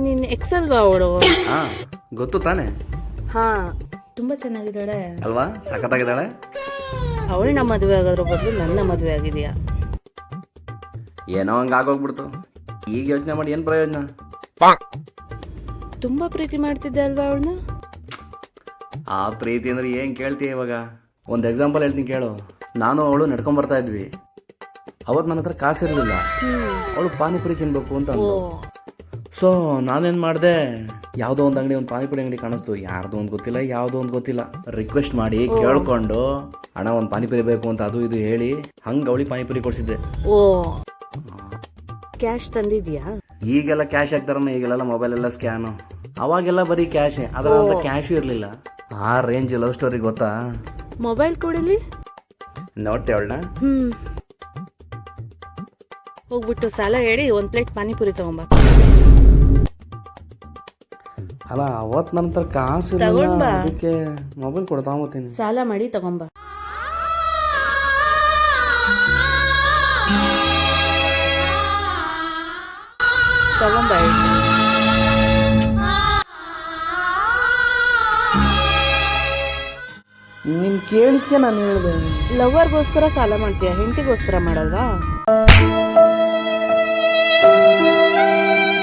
ನೀನ್ ಎಕ್ಸಲ್ವಾ ಅವಳು? ಹಾ ಗೊತ್ತು ತಾನೆ ಹಾ, ತುಂಬಾ ಚೆನ್ನಾಗಿದ್ದಾಳೆ ಅಲ್ವಾ, ಸಖತ್ತಾಗಿದ್ದಾಳೆ. ಅವಳನ್ನ ಮದುವೆ ಆಗೋದ್ರ ಬದಲು ನನ್ನ ಮದುವೆ ಆಗಿದೆಯಾ? ಏನೋ ಹಂಗೆ ಆಗೋಗ್ಬಿಡ್ತು. ಈಗ ಯೋಚನೆ ಮಾಡಿ ಏನು ಪ್ರಯೋಜನ? ತುಂಬಾ ಪ್ರೀತಿ ಮಾಡ್ತಿದ್ದೆ ಅಲ್ವಾ ಅವಳನ್ನ? ಆ ಪ್ರೀತಿ ಅಂದ್ರೆ ಏನು ಕೇಳ್ತೀಯ ಇವಾಗ? ಒಂದು ಎಕ್ಸಾಂಪಲ್ ಹೇಳ್ತೀನಿ ಕೇಳು. ನಾನು ಅವಳು ನಡ್ಕೊಂಡ್ ಬರ್ತಾ ಇದ್ವಿ. ಅವತ್ತು ನನ್ನ ಹತ್ರ ಕಾಸಿರಲಿಲ್ಲ. ಅವಳು ಪಾನಿಪುರಿ ತಿನ್ಬೇಕು ಅಂತ ಓ, ಅಂದ್ಲು. ಸೊ ನಾನೇನು ಮಾಡಿದೆ, ಯಾವುದೋ ಒಂದು ಅಂಗಡಿ, ಒಂದು ಪಾನಿಪುರಿ ಅಂಗಡಿ ಕಾಣಿಸ್ತು. ಯಾರ್ದೋ ಒಂದು ಗೊತ್ತಿಲ್ಲ, ಯಾವುದೋ ಒಂದು ಗೊತ್ತಿಲ್ಲ. ರಿಕ್ವೆಸ್ಟ್ ಮಾಡಿ ಕೇಳ್ಕೊಂಡು ಹಣ ಒಂದು ಪಾನಿಪುರಿ ಬೇಕು ಅಂತ ಅದು ಇದು ಹೇಳಿ ಹಂಗೆ ಅವಳಿಗೆ ಪಾನಿಪುರಿ ಕೊಡಿಸಿದ್ದೆ. ಓ, ಕ್ಯಾಶ್ ತಂದಿದ್ಯಾ? ಈಗೆಲ್ಲ ಕ್ಯಾಶ್ ಹಾಕ್ತಾರಮ್ಮ, ಈಗೆಲ್ಲ ಮೊಬೈಲ್ ಎಲ್ಲ ಸ್ಕ್ಯಾನು. ಅವಾಗೆಲ್ಲ ಬರೀ ಕ್ಯಾಶೇ, ಅದರ ಅಂತ ಕ್ಯಾಶು ಇರಲಿಲ್ಲ. ಆ ರೇಂಜ್ ಲವ್ ಸ್ಟೋರಿ ಗೊತ್ತಾ? ಮೊಬೈಲ್ ಕೊಡಿಲಿ. ನೋಡ್ತೆ ಅವಳನ್ನ. ಹೋಗ್ಬಿಟ್ಟು ಸಾಲ ಹೇಳಿ ಒಂದ್ ಪ್ಲೇಟ್ ಪಾನಿಪುರಿ ತಗೊಂಬ. ಅಲ್ಲ, ಅವತ್ತು ನನ್ನ ಹತ್ರ ಕಾಸು ತಗೊಂಡ್ ಇರಲಿಲ್ಲ, ಬಾ. ಅದಕ್ಕೆ ಮೊಬೈಲ್ ಕೊಡ್ತಾಂಬತ್ತೀನಿ. ಸಾಲ ಮಾಡಿ ತಗೊಂಬ. ತಗೊಂಬ. ನೀನು ಕೇಳಿದ್ಕೆ ನಾನು ಹೇಳಿದೆ. ಲವರ್ಗೋಸ್ಕರ ಸಾಲ ಮಾಡ್ತೀಯ, ಹೆಂಡತಿಗೋಸ್ಕರ ಮಾಡಲ್ವಾ?